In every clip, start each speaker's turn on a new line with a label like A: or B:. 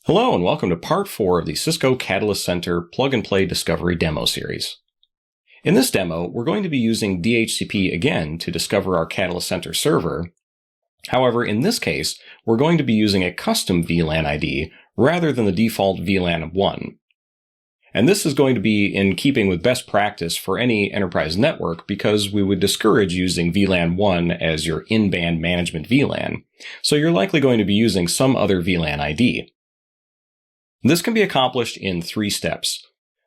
A: Hello and welcome to part 4 of the Cisco Catalyst Center plug-and-play discovery demo series. In this demo, we're going to be using DHCP again to discover our Catalyst Center server. However, in this case, we're going to be using a custom VLAN ID rather than the default VLAN of 1. And this is going to be in keeping with best practice for any enterprise network because we would discourage using VLAN 1 as your in-band management VLAN, so you're likely going to be using some other VLAN ID. This can be accomplished in 3 steps.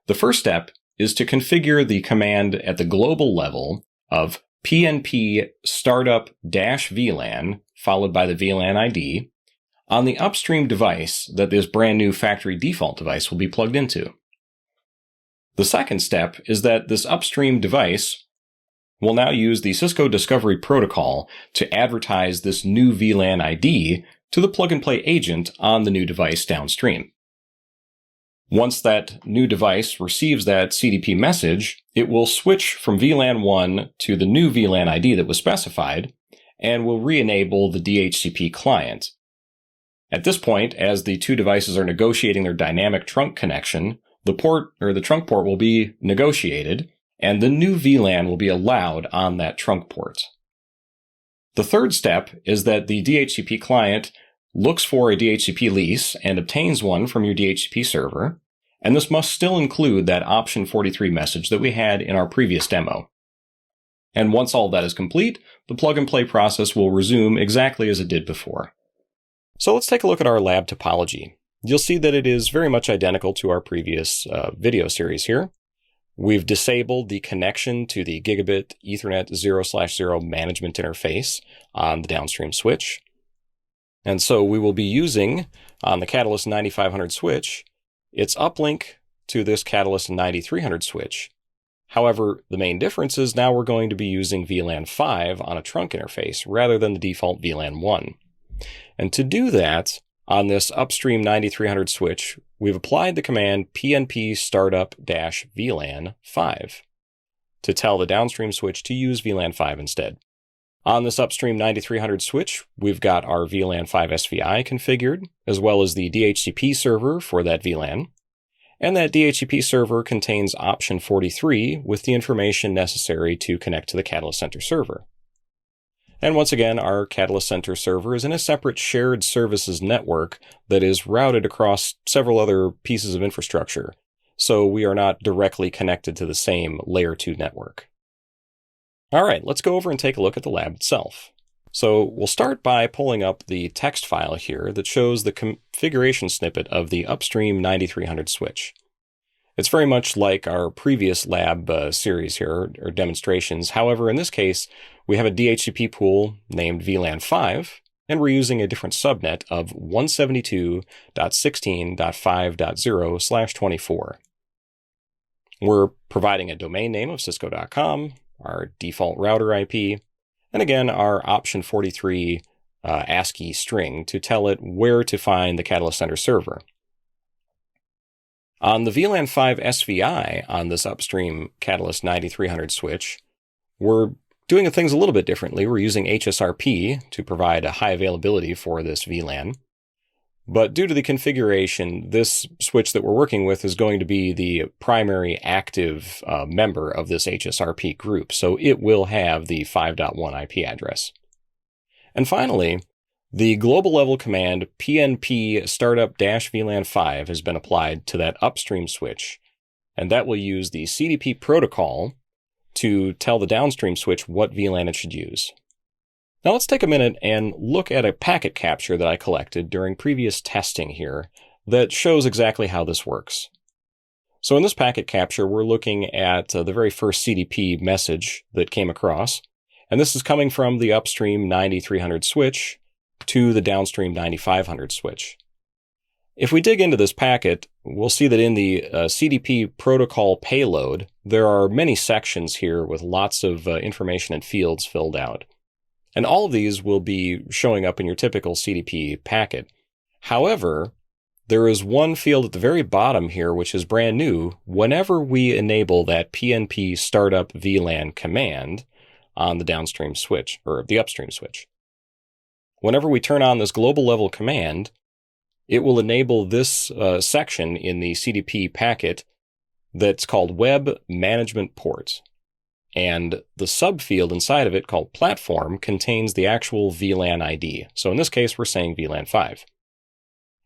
A: The first step is to configure the command at the global level of PnP startup-vlan followed by the VLAN ID on the upstream device that this brand new factory default device will be plugged into. The second step is that this upstream device will now use the Cisco Discovery Protocol to advertise this new VLAN ID to the plug-and-play agent on the new device downstream. Once that new device receives that CDP message, it will switch from VLAN 1 to the new VLAN ID that was specified, and will re-enable the DHCP client. At this point, as the two devices are negotiating their dynamic trunk connection, the trunk port will be negotiated, and the new VLAN will be allowed on that trunk port. The third step is that the DHCP client looks for a DHCP lease and obtains one from your DHCP server, and this must still include that option 43 message that we had in our previous demo. And once all that is complete, the plug-and-play process will resume exactly as it did before. So let's take a look at our lab topology. You'll see that it is very much identical to our previous video series here. We've disabled the connection to the gigabit Ethernet 0/0 management interface on the downstream switch. And so we will be using, on the Catalyst 9500 switch, its uplink to this Catalyst 9300 switch. However, the main difference is now we're going to be using VLAN 5 on a trunk interface rather than the default VLAN 1. And to do that, on this Upstream 9300 switch, we've applied the command PnP startup-vlan 5 to tell the downstream switch to use VLAN 5 instead. On this Upstream 9300 switch, we've got our VLAN 5 SVI configured, as well as the DHCP server for that VLAN. And that DHCP server contains option 43 with the information necessary to connect to the Catalyst Center server. And once again, our Catalyst Center server is in a separate shared services network that is routed across several other pieces of infrastructure, so we are not directly connected to the same layer 2 network. All right, let's go over and take a look at the lab itself. So we'll start by pulling up the text file here that shows the configuration snippet of the Upstream 9300 switch. It's very much like our previous lab series here, or demonstrations. However, in this case, we have a DHCP pool named VLAN 5, and we're using a different subnet of 172.16.5.0/24. We're providing a domain name of cisco.com, our default router IP, and again, our option 43 ASCII string to tell it where to find the Catalyst Center server. On the VLAN 5 SVI on this Upstream Catalyst 9300 switch, we're doing things a little bit differently. We're using HSRP to provide a high availability for this VLAN. But due to the configuration, this switch that we're working with is going to be the primary active member of this HSRP group, so it will have the 5.1 IP address. And finally, the global level command PnP startup-vlan 5 has been applied to that upstream switch, and that will use the CDP protocol to tell the downstream switch what VLAN it should use. Now let's take a minute and look at a packet capture that I collected during previous testing here that shows exactly how this works. So in this packet capture, we're looking at the very first CDP message that came across, and this is coming from the Upstream 9300 switch to the downstream 9500 switch. If we dig into this packet, we'll see that in the CDP protocol payload, there are many sections here with lots of information and fields filled out. And all of these will be showing up in your typical CDP packet. However, there is one field at the very bottom here which is brand new whenever we enable that PnP startup-vlan command on the downstream switch, or the upstream switch. Whenever we turn on this global level command, it will enable this section in the CDP packet that's called Web Management Port. And the subfield inside of it, called Platform, contains the actual VLAN ID. So in this case, we're saying VLAN 5.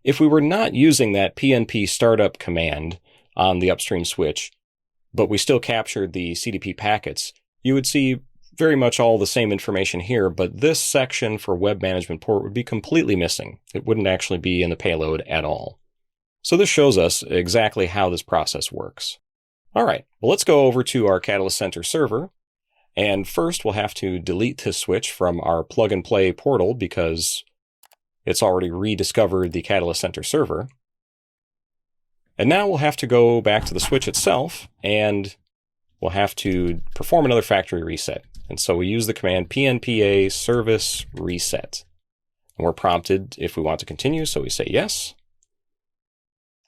A: If we were not using that PnP startup command on the upstream switch, but we still captured the CDP packets, you would see very much all the same information here, but this section for Web Management Port would be completely missing. It wouldn't actually be in the payload at all. So this shows us exactly how this process works. All right, well, let's go over to our Catalyst Center server. And first, we'll have to delete this switch from our plug-and-play portal because it's already rediscovered the Catalyst Center server. And now we'll have to go back to the switch itself, and we'll have to perform another factory reset. And so we use the command pnpa service reset. And we're prompted if we want to continue, so we say yes.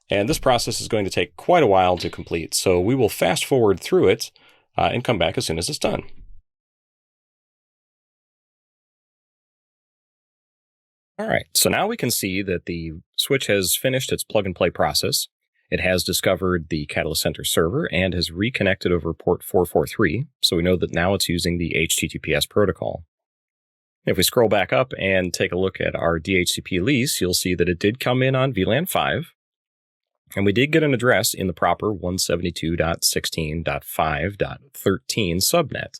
A: And this process is going to take quite a while to complete, so we will fast forward through it and come back as soon as it's done. All right, so now we can see that the switch has finished its plug-and-play process. It has discovered the Catalyst Center server and has reconnected over port 443, so we know that now it's using the HTTPS protocol. If we scroll back up and take a look at our DHCP lease, you'll see that it did come in on VLAN 5, and we did get an address in the proper 172.16.5.13 subnet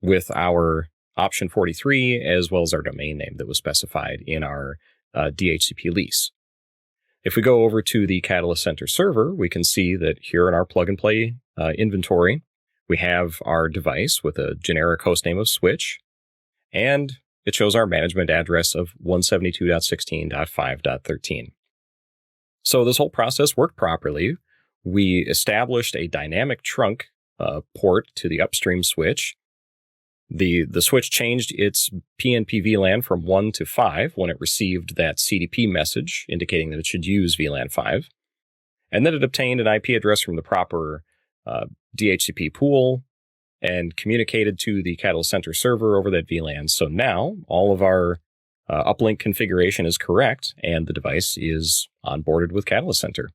A: with our option 43 as well as our domain name that was specified in our DHCP lease. If we go over to the Catalyst Center server, we can see that here in our plug-and-play inventory, we have our device with a generic hostname of switch, and it shows our management address of 172.16.5.13. So this whole process worked properly. We established a dynamic trunk port to the upstream switch. The switch changed its PnP VLAN from 1 to 5 when it received that CDP message indicating that it should use VLAN 5. And then it obtained an IP address from the proper DHCP pool and communicated to the Catalyst Center server over that VLAN. So now all of our uplink configuration is correct and the device is onboarded with Catalyst Center.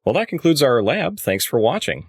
A: Well, that concludes our lab. Thanks for watching.